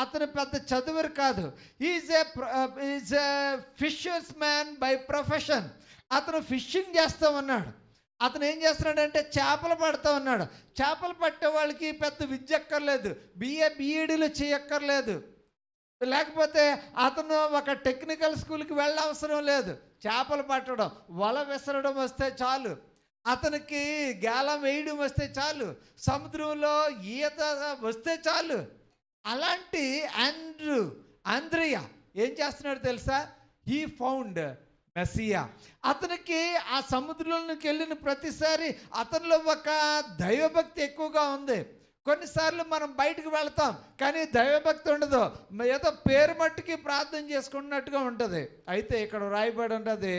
అతను పెద్ద చదువురు కాదు. Is a fishers man by profession. అతను ఫిషింగ్ చేస్తూ ఉన్నాడు. అతను ఏం చేస్తున్నాడంటే చేపలు పడుతూ ఉన్నాడు. చేపలు పట్టే వాళ్ళకి పెద్ద విద్య అక్కర్లేదు, బిఈడీలు చేయక్కర్లేదు, లేకపోతే అతను ఒక టెక్నికల్ స్కూల్కి వెళ్ళవసరం లేదు. చేపలు పట్టడం, వల విసరడం వస్తే చాలు, అతనికి గాలం వేయడం వస్తే చాలు, సముద్రంలో ఈత వస్తే చాలు. అలాంటి ఆంద్రియా ఏం చేస్తున్నాడు తెలుసా? He found Messiah. అతనికి ఆ సముద్రంలోకి వెళ్ళిన ప్రతిసారి అతనిలో ఒక దైవభక్తి ఎక్కువగా ఉంది. కొన్నిసార్లు మనం బయటకు వెళ్తాం కానీ దైవభక్తి ఉండదు, ఏదో పేరు మట్టుకి ప్రార్థన చేసుకున్నట్టుగా ఉంటుంది. అయితే ఇక్కడ రాయబడి ఉంటుంది,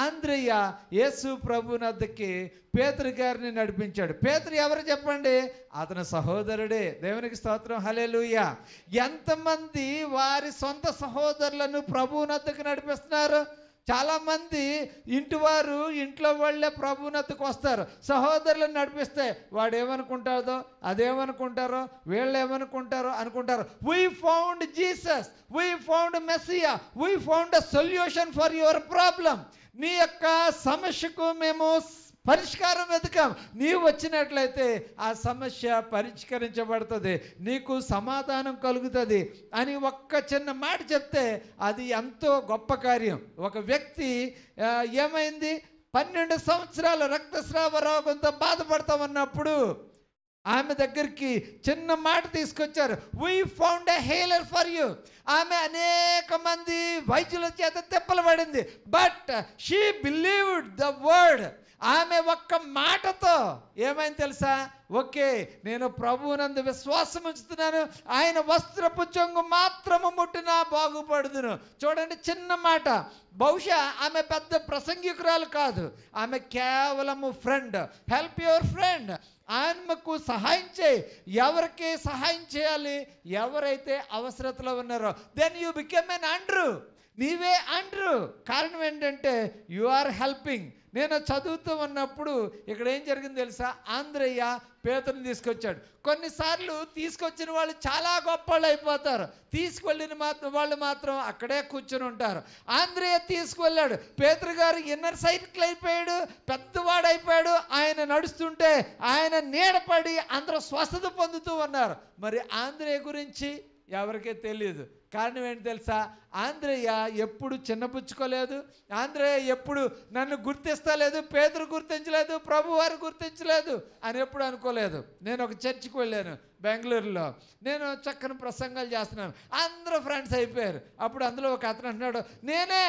ఆంద్రియా యేసు ప్రభునద్దకి పేతురు గారిని నడిపించాడు. పేతురు ఎవరు చెప్పండి? అతని సహోదరుడే. దేవునికి స్తోత్రం, హల్లెలూయా. ఎంతమంది వారి సొంత సహోదరులను ప్రభువునద్దకు నడిపిస్తున్నారు? చాలామంది ఇంటివారు ఇంట్లో వాళ్ళే ప్రభువునద్దకు వస్తారు. సహోదరులను నడిపిస్తే వాడు ఏమనుకుంటారో, అదేమనుకుంటారో, వీళ్ళు ఏమనుకుంటారో అనుకుంటారు. We found Jesus, we found Messiah, we found a solution for your problem. నీ యొక్క సమస్యకు మేము పరిష్కారం వెతకాం. నీవు వచ్చినట్లయితే ఆ సమస్య పరిష్కరించబడుతుంది, నీకు సమాధానం కలుగుతుంది అని ఒక్క చిన్న మాట చెప్తే అది ఎంతో గొప్ప కార్యం. ఒక వ్యక్తి ఏమైంది, 12 సంవత్సరాలు రక్తస్రావ రోగంతో బాధపడతా ఉన్నప్పుడు ఆమె దగ్గరికి చిన్న మాట తీసుకొచ్చారు. We found a healer for you. ఆమె అనేక మంది వైద్యుల చేత తిప్పలు పడింది, but she believed the word. ఆమె ఒక్క మాటతో ఏమైంది తెలుసా? ఓకే, నేను ప్రభువునందు విశ్వాసం ఉంచుతున్నాను, ఆయన వస్త్రపు చెంగు మాత్రము ముట్టినా బాగుపడుదును. చూడండి, చిన్న మాట. బహుశా ఆమె పెద్ద ప్రసంగికురాలు కాదు, ఆమె కేవలము ఫ్రెండ్. Help your friend. ఆమెకు సహాయం చేయి. ఎవరికి సహాయం చేయాలి? ఎవరైతే అవసరతలో ఉన్నారో. Then you become an Andrew. నీవే ఆండ్రూ. కారణం ఏంటంటే యు ఆర్ హెల్పింగ్. నేను చదువుతూ ఉన్నప్పుడు ఇక్కడ ఏం జరిగింది తెలుసా? ఆంద్రయ్య పేతురుని తీసుకొచ్చాడు. కొన్నిసార్లు తీసుకొచ్చిన వాళ్ళు చాలా గొప్ప వాళ్ళు అయిపోతారు, తీసుకువెళ్ళిన వాళ్ళు మాత్రం అక్కడే కూర్చొని ఉంటారు. ఆంద్రయ్య తీసుకువెళ్ళాడు. పేతురు గారు ఇన్నర్ సైకిల్ అయిపోయాడు, పెద్దవాడైపోయాడు. ఆయన నడుస్తుంటే ఆయన నీడపడి అందరూ స్వస్థత పొందుతూ ఉన్నారు. మరి ఆంద్రయ్య గురించి ఎవరికీ తెలియదు. కారణం ఏంటి తెలుసా? ఆంద్రయ్య ఎప్పుడు చిన్నపుచ్చుకోలేదు, ఆంద్రయ్య ఎప్పుడు నన్ను గుర్తిస్తలేదు, పేతురు గుర్తించలేదు, ప్రభు వారు గుర్తించలేదు అని ఎప్పుడు అనుకోలేదు. నేను ఒక చర్చికి వెళ్ళాను బెంగళూరులో, నేను చక్కని ప్రసంగాలు చేస్తున్నాను, అందరూ ఫ్రెండ్స్ అయిపోయారు. అప్పుడు అందులో ఒక అతను అన్నాడు, నేనే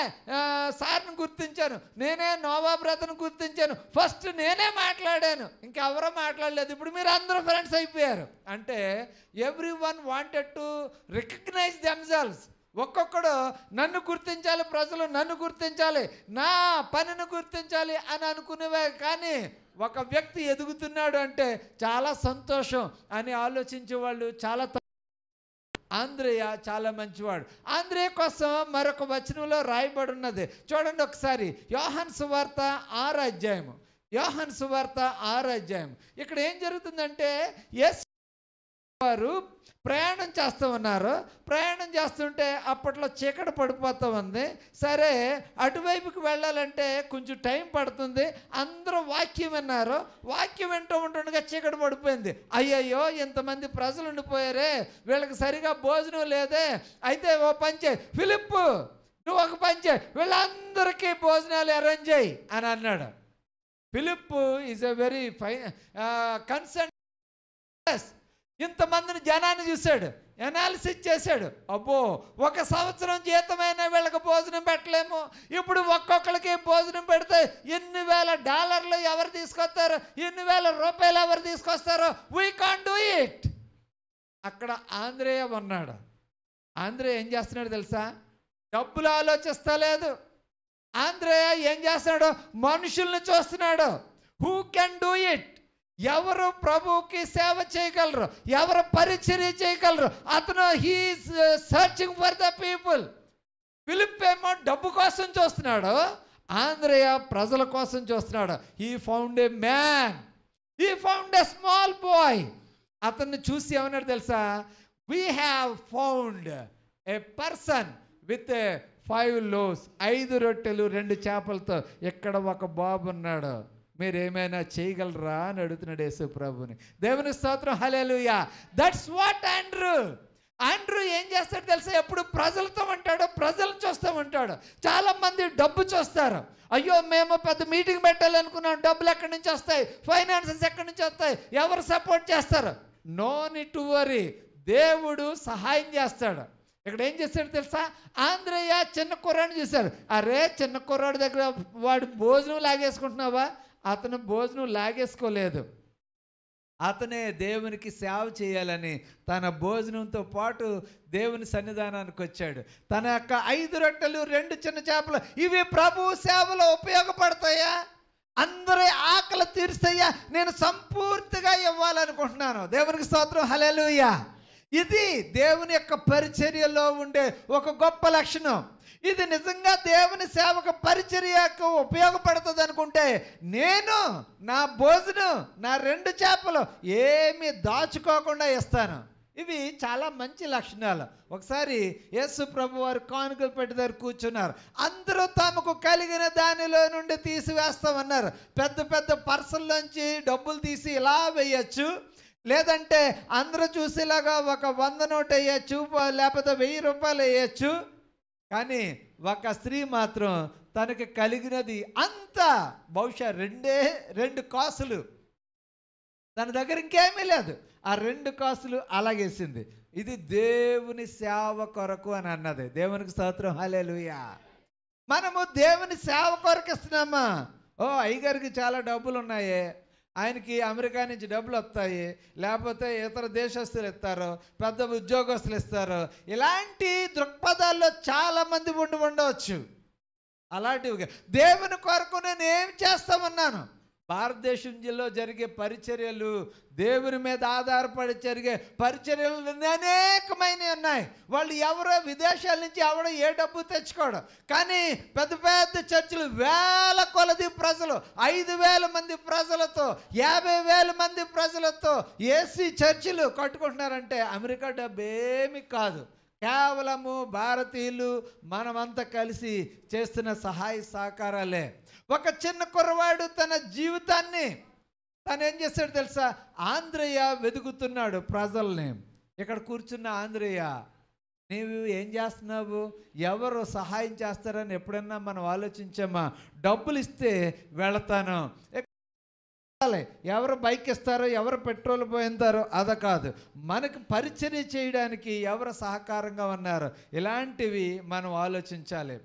సార్ని గుర్తించాను, నేనే నోవా బ్రదర్ని గుర్తించాను, ఫస్ట్ నేనే మాట్లాడాను, ఇంకెవరో మాట్లాడలేదు, ఇప్పుడు మీరు అందరూ ఫ్రెండ్స్ అయిపోయారు. అంటే everyone wanted to recognize themselves. ఒక్కొక్కడు నన్ను గుర్తించాలి, ప్రజలు నన్ను గుర్తించాలి, నా పనిని గుర్తించాలి అని అనుకునేవే. కానీ ఒక వ్యక్తి ఎదుగుతున్నాడు అంటే చాలా సంతోషం అని ఆలోచించే వాళ్ళు చాలా. ఆంద్రయ్య చాలా మంచివాడు. ఆంద్రయ్య కోసం మరొక వచనంలో రాయబడి ఉన్నది, చూడండి ఒకసారి. యోహాను సువార్త 6వ అధ్యాయము. యోహాను సువార్త 6వ అధ్యాయం. ఇక్కడ ఏం జరుగుతుందంటే యేసు వారు ప్రయాణం చేస్తూ ఉన్నారు. ప్రయాణం చేస్తుంటే అప్పట్లో చీకటి పడిపోతూ ఉంది. సరే, అటువైపుకి వెళ్ళాలంటే కొంచెం టైం పడుతుంది. అందరూ వాక్యం విన్నారు. వాక్యం వింటూ ఉంటుండగా చీకటి పడిపోయింది. అయ్యయ్యో, ఇంతమంది ప్రజలు ఉండిపోయారే, వీళ్ళకి సరిగా భోజనం లేదే. అయితే ఓ పంచే, ఫిలిప్పు నువ్వు ఒక పంచే, వీళ్ళందరికీ భోజనాలు అరేంజ్ చేయి అని అన్నాడు. ఫిలిప్పు ఈజ్ ఎ వెరీ కన్సర్న్. ఇంతమందిని జనాన్ని చూశాడు, ఎనాలిసిస్ చేశాడు. అబ్బో, 1 సంవత్సరం జీతమైనా వీళ్ళకి భోజనం పెట్టలేము, ఇప్పుడు ఒక్కొక్కరికి భోజనం పెడితే ఎన్ని వేల డాలర్లు ఎవరు తీసుకొస్తారు, ఎన్ని వేల రూపాయలు ఎవరు తీసుకొస్తారో, వీ కాంట్ డూ ఇట్. అక్కడ ఆంద్రయ్య ఉన్నాడు. ఆంద్రయ్య ఏం చేస్తున్నాడు తెలుసా? డబ్బులు ఆలోచిస్తలేదు. ఆంద్రయ్య ఏం చేస్తున్నాడు? మనుషుల్ని చూస్తున్నాడు. Who can do it? ఎవరు ప్రభువుకి సేవ చేయగలరు, ఎవరు పరిచర్య చేయగలరు? అతను he's searching for the people. Philip ఏమో డబ్బు కోసం చూస్తున్నాడు, ఆంద్రయ్య ప్రజల కోసం చూస్తున్నాడు. He found a man, he found a small boy. అతన్ని చూసి ఏమన్నాడు తెలుసా? We have found a person with 5 loaves, 5 రొట్టెలు 2 చేపలతో ఇక్కడ ఒక బాబు ఉన్నాడు, మీరు ఏమైనా చేయగలరా అని అడుగుతున్నాడు యేసు ప్రభుని. దేవుని స్తోత్రం, హల్లెలూయా. దట్స్ వాట్ ఆండ్రూ ఏం చేస్తాడు తెలుసా? ఎప్పుడు ప్రజలతో ఉంటాడు, ప్రజలను చూస్తామంటాడు. చాలా మంది డబ్బు చూస్తారు. అయ్యో మేము పెద్ద మీటింగ్ పెట్టాలనుకున్నాం, డబ్బులు ఎక్కడి నుంచి వస్తాయి, ఫైనాన్సెస్ ఎక్కడి నుంచి వస్తాయి, ఎవరు సపోర్ట్ చేస్తారు? నో నీడ్ టు వరీ, దేవుడు సహాయం చేస్తాడు. ఇక్కడ ఏం చేస్తాడు తెలుసా? ఆంధ్రయ్య చిన్న కుర్రాడిని చూశాడు. అరే చిన్న కుర్రాడి దగ్గర వాడు భోజనం లాగేసుకుంటున్నావా? అతను భోజనం లాగేసుకోలేదు. అతనే దేవునికి సేవ చేయాలని తన భోజనంతో పాటు దేవుని సన్నిధానానికి వచ్చాడు. తన యొక్క 5 రొట్టెలు 2 చిన్న చేపలు ఇవి ప్రభు సేవలో ఉపయోగపడతాయా? అందరి ఆకలి తీరుస్తాయా? నేను సంపూర్తిగా ఇవ్వాలనుకుంటున్నాను. దేవునికి స్తోత్రం, హల్లెలూయా. ఇది దేవుని యొక్క పరిచర్యలో ఉండే ఒక గొప్ప లక్షణం. ఇది నిజంగా దేవుని సేవకు పరిచర్యకు ఉపయోగపడుతుంది అనుకుంటే నేను నా భోజనం, నా 2 చేపలు ఏమీ దాచుకోకుండా ఇస్తాను. ఇవి చాలా మంచి లక్షణాలు. ఒకసారి యేసు ప్రభు వారు కానుకలు పెట్టి దగ్గర కూర్చున్నారు. అందరూ తమకు కలిగిన దానిలో నుండి తీసివేస్తామన్నారు. పెద్ద పెద్ద పర్సుల్లోంచి డబ్బులు తీసి ఇలా వేయచ్చు, లేదంటే అందరూ చూసేలాగా ఒక 100 నోట్ వేయచ్చు, లేకపోతే 1000 రూపాయలు వేయచ్చు. కానీ ఒక స్త్రీ మాత్రం తనకి కలిగినది అంతా, బహుశా 2 కాసులు, తన దగ్గర ఇంకేమీ లేదు, ఆ 2 కాసులు అలాగేసింది. ఇది దేవుని సేవ కొరకు అని అన్నది. దేవునికి స్తోత్రం, హల్లెలూయా. మనము దేవుని సేవ కొరకు ఇస్తున్నామా? ఓ అయ్యగారికి చాలా డబ్బులు ఉన్నాయే, ఆయనకి అమెరికా నుంచి డబ్బులు వస్తాయి, లేకపోతే ఇతర దేశస్తులు ఇస్తారు, పెద్ద ఉద్యోగస్తులు ఇస్తారు, ఇలాంటి దృక్పథాల్లో చాలా మంది ఉండవచ్చు. అలాంటివి దేవుని కొరకు నేను ఏం చేస్తామన్నాను? భారతదేశంలో జరిగే పరిచర్యలు, దేవుని మీద ఆధారపడి జరిగే పరిచర్యలు అనేకమైనవి ఉన్నాయి. వాళ్ళు ఎవరో విదేశాల నుంచి ఎవడో ఏ డబ్బు తెచ్చుకోడు. కానీ పెద్ద పెద్ద చర్చిలు, వేల కొలది ప్రజలు, 5,000 మంది ప్రజలతో, 50,000 మంది ప్రజలతో ఏసీ చర్చిలు కట్టుకుంటున్నారంటే అమెరికా డబ్బు ఏమి కాదు. కేవలము భారతీయులు మనమంతా కలిసి చేస్తున్న సహాయ సహకారాలే. ఒక చిన్న కుర్రవాడు తన జీవితాన్ని తను ఏం చేస్తాడు తెలుసా? ఆంధ్రయ్య వెతుకుతున్నాడు ప్రజల్ని. ఇక్కడ కూర్చున్న ఆంధ్రయ్య, నీవు ఏం చేస్తున్నావు? ఎవరు సహాయం చేస్తారని ఎప్పుడన్నా మనం ఆలోచించామా? డబ్బులు ఇస్తే వెళతాను, ఎవరు బైక్ ఇస్తారో, ఎవరు పెట్రోల్ పోయింతారో అద కాదు, మనకు పరిచర్య చేయడానికి ఎవరు సహకారంగా ఉన్నారు, ఇలాంటివి మనం ఆలోచించాలి.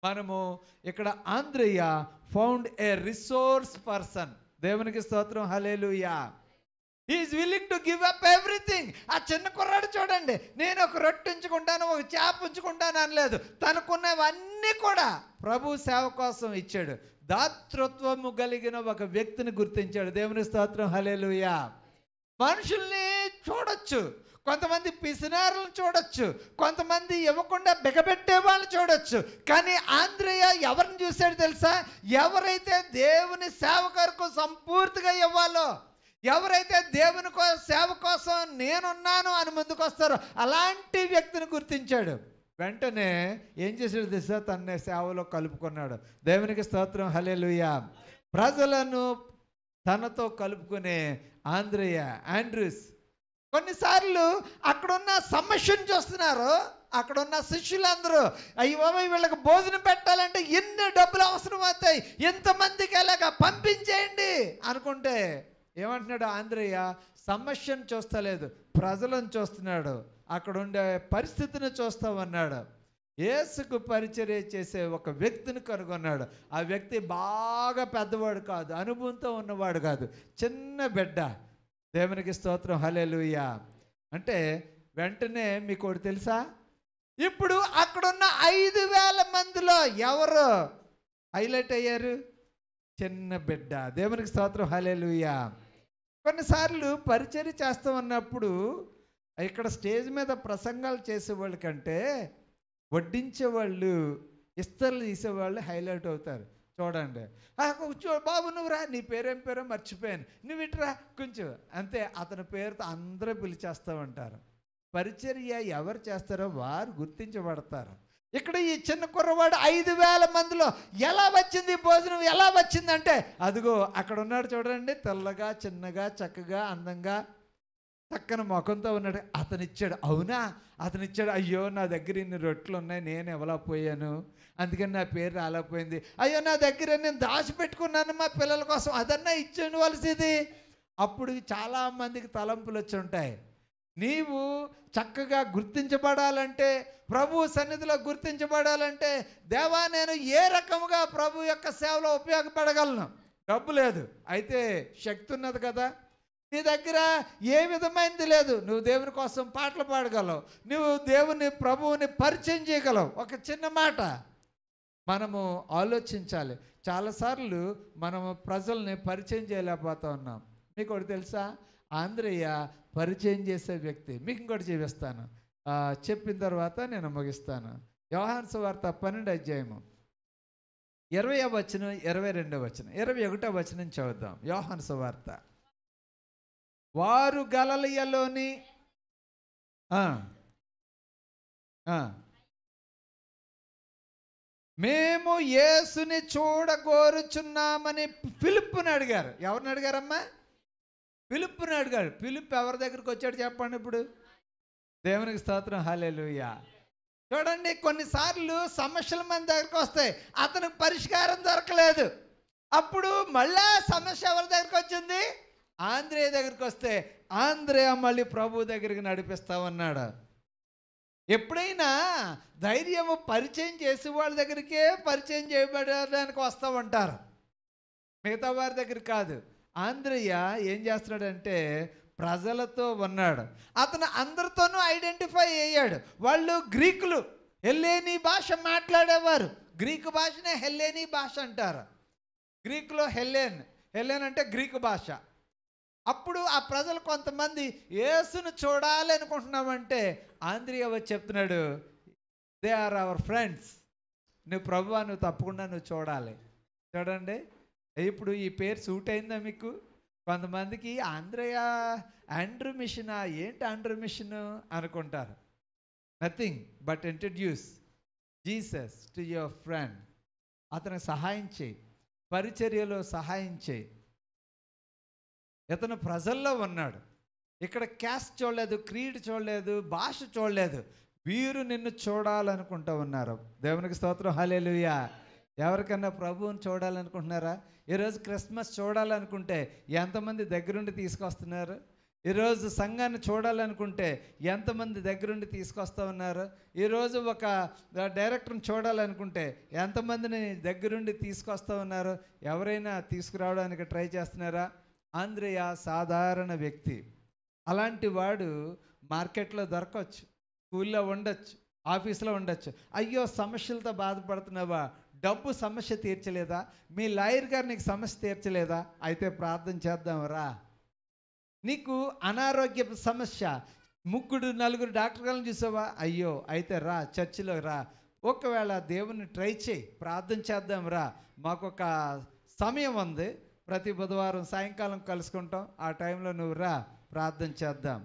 మనము ఇక్కడ Andrea found a resource person. దేవునికి స్తోత్రం, hallelujah. He is willing to give up everything. ఆ చిన్న కుర్రాడు చూడండి, నేను ఒక రొట్టె ఉంచుకుంటాను, ఒక చేప ఉంచుకుంటాను అనలేదు. తనకున్నవన్నీ కూడా ప్రభు సేవ కోసం ఇచ్చాడు. దాతృత్వము కలిగిన ఒక వ్యక్తిని గుర్తించాడు. దేవుని స్తోత్రం, హల్లెలూయా. మనుషుల్ని చూడొచ్చు, కొంతమంది పిసినారులను చూడొచ్చు, కొంతమంది ఇవ్వకుండా బిగబెట్టే వాళ్ళని చూడొచ్చు. కానీ ఆంధ్రయ్య ఎవరిని చూశాడు తెలుసా? ఎవరైతే దేవుని సేవ కొరకు సంపూర్తిగా ఇవ్వాలో, ఎవరైతే దేవుని సేవ కోసం నేనున్నాను అని ముందుకు వస్తారో అలాంటి వ్యక్తిని గుర్తించాడు. వెంటనే ఏం చేశాడు తెలుసా? తన సేవలో కలుపుకున్నాడు. దేవునికి స్తోత్రం, హల్లెలూయా. ప్రజలను తనతో కలుపుకునే ఆండ్రూస్ కొన్నిసార్లు అక్కడున్న సమస్యను చూస్తున్నారు. అక్కడున్న శిష్యులందరూ అయ్యో వీళ్ళకి భోజనం పెట్టాలంటే ఎన్ని డబ్బులు అవసరం అవుతాయి, ఎంతమందికి ఎలాగా పంపించేయండి అనుకుంటే ఏమంటున్నాడు ఆంధ్రయ్య? సమస్యను చూస్తలేదు, ప్రజలను చూస్తున్నాడు, అక్కడ ఉండే పరిస్థితిని చూస్తామన్నాడు. యేసుకు పరిచర్య చేసే ఒక వ్యక్తిని కనుగొన్నాడు. ఆ వ్యక్తి బాగా పెద్దవాడు కాదు, అనుభవంతో ఉన్నవాడు కాదు, చిన్న బిడ్డ. దేవునికి స్తోత్రం, హల్లెలూయా. అంటే వెంటనే మీకు ఒకటి తెలుసా? ఇప్పుడు అక్కడున్న 5,000 మందిలో ఎవరు హైలైట్ అయ్యారు? చిన్న బిడ్డ. దేవునికి స్తోత్రం, హల్లెలూయా. కొన్నిసార్లు పరిచర్య చేస్తామన్నప్పుడు ఇక్కడ స్టేజ్ మీద ప్రసంగాలు చేసేవాళ్ళ కంటే వడ్డించేవాళ్ళు, ఇస్తర్లు తీసేవాళ్ళు హైలైట్ అవుతారు. చూడండి. కూర్చో బాబు, నువ్వు రా, నీ పేరేం పేరో మర్చిపోయాను, నువ్వు ఇటురా కొంచెం, అంతే. అతని పేరుతో అందరూ పిలిచేస్తూ ఉంటారు. పరిచర్య ఎవరు చేస్తారో వారు గుర్తించబడతారు. ఇక్కడ ఈ చిన్న కుర్రవాడు 5,000 మందిలో ఎలా వచ్చింది భోజనం, ఎలా వచ్చిందంటే అదిగో అక్కడ ఉన్నాడు చూడండి, తెల్లగా చిన్నగా చక్కగా అందంగా చక్కని ముఖంతో ఉన్నాడు. అతనిచ్చాడు. అవునా, అతనిచ్చాడు. అయ్యో నా దగ్గర ఇన్ని రొట్టెలు ఉన్నాయి, నేను ఇవ్వలేకపోయాను, అందుకని నా పేరు రాలేకపోయింది. అయ్యో నా దగ్గర నేను దాచిపెట్టుకున్నాను మా పిల్లల కోసం, అదన్నా ఇచ్చేవలసింది. అప్పుడు చాలామందికి తలంపులు వచ్చి ఉంటాయి. నీవు చక్కగా గుర్తించబడాలంటే, ప్రభు సన్నిధిలో గుర్తించబడాలంటే, దేవా నేను ఏ రకముగా ప్రభు యొక్క సేవలో ఉపయోగపడగలను? డబ్బు లేదు, అయితే శక్తి ఉన్నది కదా. నీ దగ్గర ఏ విధమైనది లేదు, నువ్వు దేవుని కోసం పాటలు పాడగలవు, నువ్వు దేవుని ప్రభువుని పరిచయం చేయగలవు. ఒక చిన్న మాట మనము ఆలోచించాలి. చాలాసార్లు మనము ప్రజల్ని పరిచయం చేయలేకపోతా ఉన్నాం. మీకు ఒకటి తెలుసా, ఆంధ్రయ్య పరిచయం చేసే వ్యక్తి. మీకు ఇంకోటి చూపిస్తాను, చెప్పిన తర్వాత నేను ముగిస్తాను. యోహాను సువార్త 12వ అధ్యాయము 20వ వచనం 22వ వచనం 21వ వచనం చదువుదాం. యోహాను సువార్త. వారు గలిలయలోని మేము యేసుని చూడగోరుచున్నామని ఫిలిప్పుని అడిగారు. ఎవరిని అడిగారమ్మా? ఫిలిప్పుని అడిగాడు. ఫిలిప్ ఎవరి దగ్గరికి వచ్చాడు చెప్పండి ఇప్పుడు? దేవునికి స్తోత్రం, హల్లెలూయా. చూడండి, కొన్నిసార్లు సమస్యలు మన దగ్గరికి వస్తాయి, అతనికి పరిష్కారం దొరకలేదు. అప్పుడు మళ్ళా సమస్య ఎవరి దగ్గరికి వచ్చింది? ఆంధ్రేయ దగ్గరికి వస్తే ఆంధ్రేయ మళ్ళీ ప్రభు దగ్గరికి నడిపిస్తా ఉన్నాడు. ఎప్పుడైనా ధైర్యము పరిచయం చేసే వాళ్ళ దగ్గరికే పరిచయం చేయబడడానికి వస్తూ ఉంటారు, మిగతా వారి దగ్గర కాదు. ఆంధ్రయ్య ఏం చేస్తున్నాడంటే ప్రజలతో ఉన్నాడు. అతను అందరితోనూ ఐడెంటిఫై అయ్యాడు. వాళ్ళు గ్రీకులు, హెల్లేనీ భాష మాట్లాడేవారు. గ్రీకు భాషనే హెల్లేనీ భాష అంటారు. గ్రీకులో హెల్లెన్ అంటే గ్రీకు భాష. అప్పుడు ఆ ప్రజలు కొంతమంది యేసును చూడాలి అనుకుంటున్నామంటే ఆంద్రియా వచ్చి చెప్తున్నాడు, దే ఆర్ అవర్ ఫ్రెండ్స్, నువ్వు ప్రభువా నువ్వు తప్పకుండా నువ్వు చూడాలి. చూడండి, ఇప్పుడు ఈ పేరు సూట్ అయిందా మీకు? కొంతమందికి ఆండ్రూ మిషనా, ఏంటి ఆండ్రూ మిషన్ అనుకుంటారు. Nothing but introduce Jesus to your friend. అతనికి సహాయం చేయి, పరిచర్యలో సహాయం చేయి. ఇతను ప్రజల్లో ఉన్నాడు. ఇక్కడ క్యాస్ట్ చూడలేదు, క్రీడ్ చూడలేదు, భాష చూడలేదు, వీరు నిన్ను చూడాలనుకుంటూ ఉన్నారు. దేవునికి స్తోత్రం, హల్లెలూయా. ఎవరికన్నా ప్రభువుని చూడాలనుకుంటున్నారా? ఈరోజు క్రిస్మస్ చూడాలనుకుంటే ఎంతమంది దగ్గరుండి తీసుకొస్తున్నారు? ఈరోజు సంఘాన్ని చూడాలనుకుంటే ఎంతమంది దగ్గరుండి తీసుకొస్తూ ఉన్నారు? ఈరోజు ఒక డైరెక్టర్ని చూడాలనుకుంటే ఎంతమందిని దగ్గరుండి తీసుకొస్తూ ఉన్నారు? ఎవరైనా తీసుకురావడానికి ట్రై చేస్తున్నారా? ఆంద్రయ్య సాధారణ వ్యక్తి. అలాంటి వాడు మార్కెట్లో దొరకవచ్చు, స్కూల్లో ఉండొచ్చు, ఆఫీస్లో ఉండొచ్చు. అయ్యో సమస్యలతో బాధపడుతున్నావా? డబ్బు సమస్య తీర్చలేదా? మీ లాయర్ గారు నీకు సమస్య తీర్చలేదా? అయితే ప్రార్థన చేద్దాం రా. నీకు అనారోగ్య సమస్య, 3-4 డాక్టర్ గారిని చూసావా? అయ్యో అయితే రా, చర్చిలో రా. ఒకవేళ దేవుని ట్రై చేయి, ప్రార్థన చేద్దాం రా. మాకొక సమయం ఉంది, ప్రతి బుధవారం సాయంకాలం కలుసుకుంటాం, ఆ టైంలో నువ్వు రా, ప్రార్థన చేద్దాం.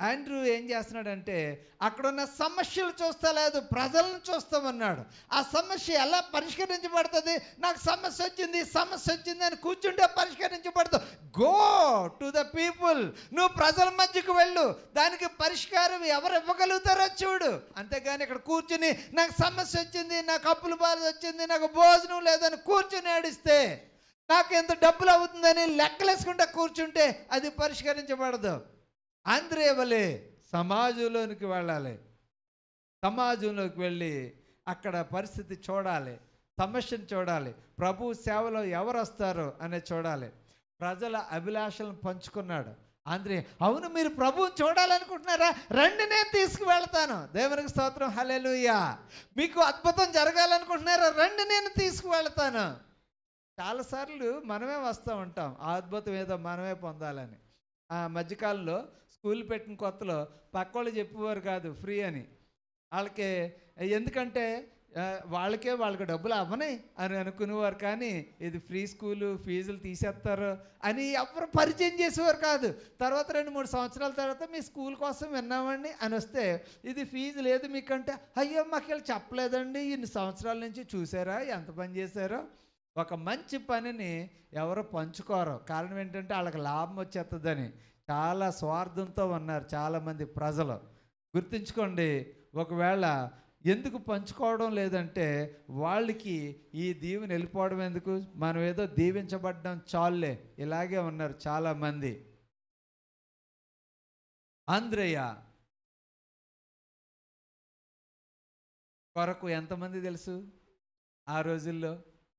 ఆండ్రూ ఏం చేస్తున్నాడంటే అక్కడున్న సమస్యలు చూస్తలేదు, ప్రజలను చూస్తామన్నాడు. ఆ సమస్య ఎలా పరిష్కరించబడుతుంది? నాకు సమస్య వచ్చింది అని కూర్చుంటే పరిష్కరించబడదు. గో టు ద పీపుల్, నువ్వు ప్రజల మధ్యకు వెళ్ళు, దానికి పరిష్కారం ఎవరు ఇవ్వగలుగుతారో చూడు. అంతేగాని ఇక్కడ కూర్చుని నాకు సమస్య వచ్చింది, నాకు అప్పుల బాధ వచ్చింది, నాకు భోజనం లేదని కూర్చుని ఏడిస్తే, నాకు ఎంత డబ్బులు అవుతుందని లెక్కలేసుకుంటే కూర్చుంటే అది పరిష్కరించబడదు. ఆంద్రయ్య వలె సమాజంలోనికి వెళ్ళాలి. సమాజంలోకి వెళ్ళి అక్కడ పరిస్థితి చూడాలి, సమస్యను చూడాలి, ప్రభు సేవలో ఎవరు వస్తారో అనేది చూడాలి. ప్రజల అభిలాషలను పంచుకున్నాడు ఆంద్రయ్య. అవును, మీరు ప్రభువుని చూడాలనుకుంటున్నారా? రండి, నేను తీసుకువెళ్తాను. దేవునికి స్తోత్రం, హల్లెలూయా. మీకు అద్భుతం జరగాలనుకుంటున్నారా? రండి, నేను తీసుకువెళ్తాను. చాలాసార్లు మనమే వస్తూ ఉంటాం, ఆ అద్భుతం ఏదో మనమే పొందాలని. ఆ మధ్యకాలంలో స్కూల్ పెట్టిన కొత్తలో పక్కోళ్ళు చెప్పేవారు కాదు ఫ్రీ అని వాళ్ళకి. ఎందుకంటే వాళ్ళకి డబ్బులు అవ్వని అని అనుకునేవారు. కానీ ఇది ఫ్రీ స్కూలు, ఫీజులు తీసేస్తారు అని ఎవరు పరిచయం చేసేవారు కాదు. తర్వాత 2-3 సంవత్సరాల తర్వాత మీ స్కూల్ కోసం విన్నామండి అని వస్తే, ఇది ఫీజు లేదు మీకంటే, అయ్యో మాకు వీళ్ళు చెప్పలేదండి, ఇన్ని సంవత్సరాల నుంచి చూసారా ఎంత పని చేశారో. ఒక మంచి పనిని ఎవరు పంచుకోరు. కారణం ఏంటంటే వాళ్ళకి లాభం వచ్చేస్తుందని. చాలా స్వార్థంతో ఉన్నారు చాలామంది ప్రజలు. గుర్తుంచుకోండి, ఒకవేళ ఎందుకు పంచుకోవడం లేదంటే వాళ్ళకి ఈ దీవెన వెళ్ళిపోవడం ఎందుకు, మనం ఏదో దీవించబడ్డం చాలులే, ఇలాగే ఉన్నారు చాలామంది. ఆంద్రేయ కొరకు ఎంతమంది తెలుసు ఆ రోజుల్లో?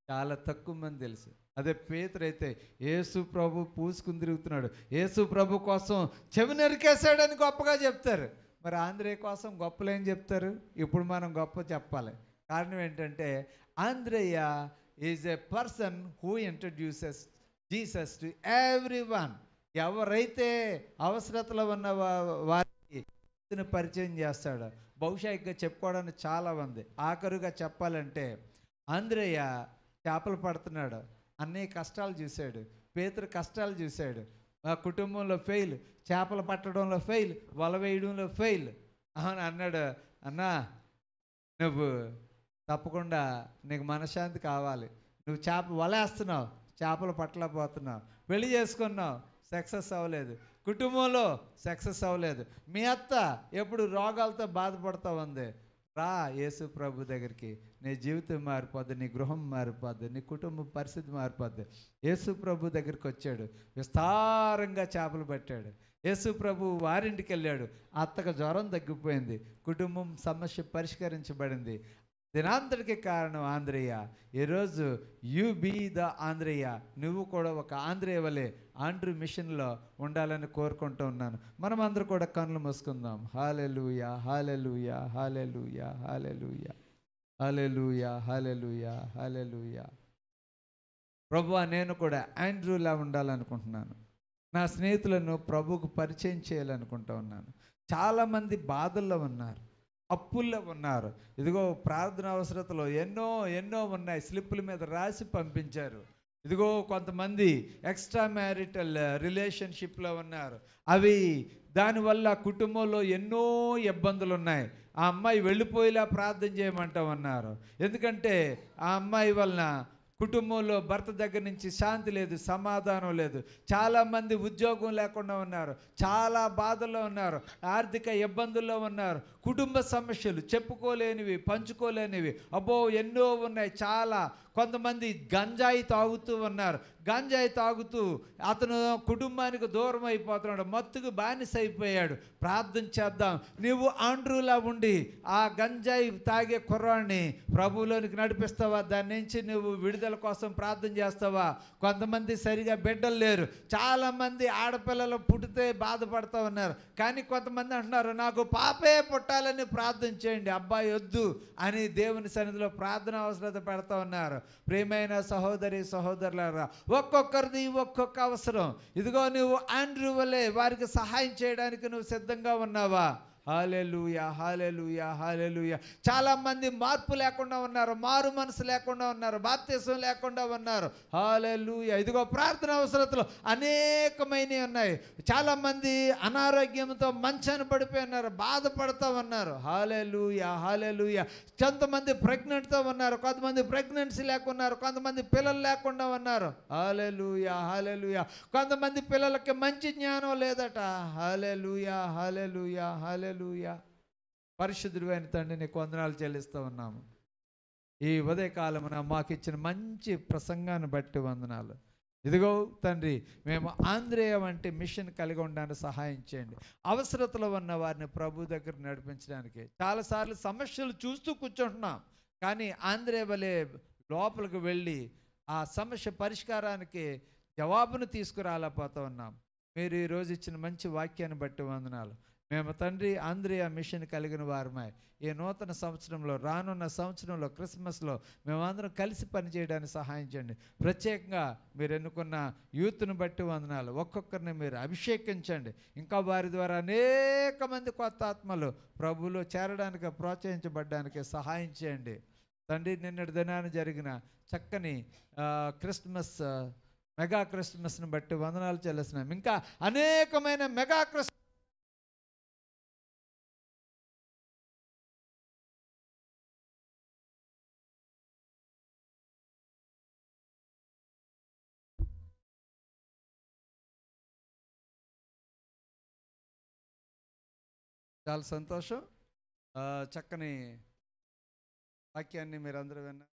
చాలా తక్కువ మంది తెలుసు. అదే పేతురు అయితే యేసు ప్రభు పూసుకుని తిరుగుతున్నాడు, యేసు ప్రభు కోసం చెవి నరికేశాడని గొప్పగా చెప్తారు. మరి ఆంద్రేయ కోసం గొప్పలు ఏం చెప్తారు? ఇప్పుడు మనం గొప్ప చెప్పాలి. కారణం ఏంటంటే Andrea is a person who introduces Jesus to everyone. ఎవరైతే అవసరతలో ఉన్న వారికి పరిచయం చేస్తాడో. బహుశా ఇంకా చెప్పుకోవడానికి చాలా ఉంది. ఆఖరుగా చెప్పాలంటే ఆంద్రేయ చేపలు పడుతున్నాడు, అన్ని కష్టాలు చూశాడు. పేతురు కష్టాలు చూశాడు. ఆ కుటుంబంలో ఫెయిల్, చేపలు పట్టడంలో ఫెయిల్, వల వేయడంలో ఫెయిల్. అని అన్నాడు, అన్నా నువ్వు తప్పకుండా నీకు మనశ్శాంతి కావాలి. నువ్వు వలేస్తున్నావు, చేపలు పట్టలేకపోతున్నావు. పెళ్లి చేసుకున్నావు, సక్సెస్ అవ్వలేదు. కుటుంబంలో సక్సెస్ అవ్వలేదు. మీ అత్త ఎప్పుడు రోగాలతో బాధపడుతూ ఉంది. రా యేసు ప్రభు దగ్గరికి, నీ జీవితం మారిపోద్ది, నీ గృహం మారిపోద్ది, నీ కుటుంబ పరిస్థితి మారిపోద్ది. యేసు ప్రభు దగ్గరికి వచ్చాడు, విస్తారంగా చేపలు పట్టాడు. యేసు ప్రభు వారింటికి వెళ్ళాడు, అత్తకు జ్వరం తగ్గిపోయింది, కుటుంబం సమస్య పరిష్కరించబడింది. దినాంతటికి కారణం ఆంద్రేయ. ఈరోజు యు బీ ద ఆంద్రేయ. నువ్వు కూడా ఒక ఆంద్రేయ వలె ఆండ్రూ మిషన్లో ఉండాలని కోరుకుంటూ ఉన్నాను. మనం అందరూ కూడా కన్నులు మూసుకుందాం. హల్లెలూయా, హల్లెలూయా, హల్లెలూయా, హల్లెలూయా, హల్లెలూయా, హల్లెలూయా, హల్లెలూయా. ప్రభువా, నేను కూడా ఆండ్రూలా ఉండాలనుకుంటున్నాను. నా స్నేహితులను ప్రభువుకు పరిచయం చేయాలనుకుంటూ ఉన్నాను. చాలామంది బాధల్లో ఉన్నారు, అప్పుల్లో ఉన్నారు. ఇదిగో ప్రార్థన అవసరతలో ఎన్నో ఉన్నాయి, స్లిప్పుల మీద రాసి పంపించారు. ఇదిగో కొంతమంది ఎక్స్ట్రా మ్యారిటల్ రిలేషన్షిప్లో ఉన్నారు. అవి దానివల్ల కుటుంబంలో ఎన్నో ఇబ్బందులు ఉన్నాయి. ఆ అమ్మాయి వెళ్ళిపోయేలా ప్రార్థన చేయమంటా ఉన్నారు. ఎందుకంటే ఆ అమ్మాయి వలన కుటుంబంలో భర్త దగ్గర నుంచి శాంతి లేదు, సమాధానం లేదు. చాలామంది ఉద్యోగం లేకుండా ఉన్నారు, చాలా బాధల్లో ఉన్నారు, ఆర్థిక ఇబ్బందుల్లో ఉన్నారు. కుటుంబ సమస్యలు చెప్పుకోలేనివి, పంచుకోలేనివి అబ్బో ఎన్నో ఉన్నాయి చాలా. కొంతమంది గంజాయి తాగుతూ ఉన్నారు. గంజాయి తాగుతూ అతను కుటుంబానికి దూరం అయిపోతున్నాడు, మత్తుకు బానిస అయిపోయాడు. ప్రార్థన చేద్దాం. నీవు ఆండ్రూలా ఉండి ఆ గంజాయి తాగే కుర్రాన్ని ప్రభువులోనికి నడిపిస్తావా? దాని నుంచి నువ్వు విడుదల కోసం ప్రార్థన చేస్తావా? కొంతమంది సరిగా బిడ్డలు లేరు, చాలామంది ఆడపిల్లలు పుట్టితే బాధపడుతూ ఉన్నారు. కానీ కొంతమంది అంటున్నారు, నాకు పాపే పుట్టాలని ప్రార్థన చేయండి, అబ్బాయి వద్దు అని దేవుని సన్నిధిలో ప్రార్థన అవసరత పెడతా ఉన్నారు. ప్రియమైన సహోదరి సహోదరులారా, ఒక్కొక్కరిది ఒక్కొక్క అవసరం. ఇదిగో నువ్వు ఆండ్రూ వలె వారికి సహాయం చేయడానికి నువ్వు సిద్ధంగా ఉన్నావా? హల్లెలూయా, హల్లెలూయా, హల్లెలూయా. చాలా మంది మార్పు లేకుండా ఉన్నారు, మారు మనసు లేకుండా ఉన్నారు, బాప్తిసం లేకుండా ఉన్నారు. హల్లెలూయా. ఇదిగో ప్రార్థన అవసరతలు అనేకమైనవి ఉన్నాయి. చాలా మంది అనారోగ్యంతో మంచాన పడిపోయి ఉన్నారు, బాధపడుతూ ఉన్నారు. హల్లెలూయా, హల్లెలూయా. కొంతమంది ప్రెగ్నెంట్తో ఉన్నారు, కొంతమంది ప్రెగ్నెన్సీ లేకున్నారు, కొంతమంది పిల్లలు లేకుండా ఉన్నారు. హల్లెలూయా, హల్లెలూయా. కొంతమంది పిల్లలకి మంచి జ్ఞానం లేదట. హల్లెలూయా, హల్లెలూయా, హల్లెలూయా. పరిశుద్ధుడైన తండ్రి, నీకు వందనాలు చెల్లిస్తూ ఉన్నాము. ఈ ఉదయకాలమున మాకు ఇచ్చిన మంచి ప్రసంగాన్ని బట్టి వందనాలు. ఇదిగో తండ్రి, మేము ఆంద్రేయ వంటి మిషన్ కలిగి ఉండడానికి సహాయం చేయండి. అవసరతలో ఉన్న వారిని ప్రభు దగ్గర నడిపించడానికి చాలాసార్లు సమస్యలు చూస్తూ కూర్చుంటున్నాం, కానీ ఆంద్రేయ వలె లోపలికి వెళ్ళి ఆ సమస్య పరిష్కారానికి జవాబును తీసుకురాలేకపోతూ ఉన్నాం. మీరు ఈరోజు ఇచ్చిన మంచి వాక్యాన్ని బట్టి వందనాలు. మేము తండ్రి ఆంద్రేయ మిషన్ కలిగిన వారమై ఈ నూతన సంవత్సరంలో, రానున్న సంవత్సరంలో, క్రిస్మస్లో మేమందరం కలిసి పనిచేయడానికి సహాయం చేయండి. ప్రత్యేకంగా మీరు ఎన్నుకున్న యూత్ను బట్టి వందనాలు. ఒక్కొక్కరిని మీరు అభిషేకించండి. ఇంకా వారి ద్వారా అనేక మంది కొత్త ఆత్మలు ప్రభువులో చేరడానికి, ప్రోత్సహించబడడానికి సహాయం చేయండి. తండ్రి నిన్నటి దినాన్ని జరిగిన చక్కని క్రిస్మస్ మెగా క్రిస్మస్ని బట్టి వందనాలు చెల్లిస్తున్నాం. ఇంకా అనేకమైన మెగా క్రిస్మస్ చాలా సంతోషం. చక్కని వాక్యాన్ని మీరు అందరూ విన్నారు.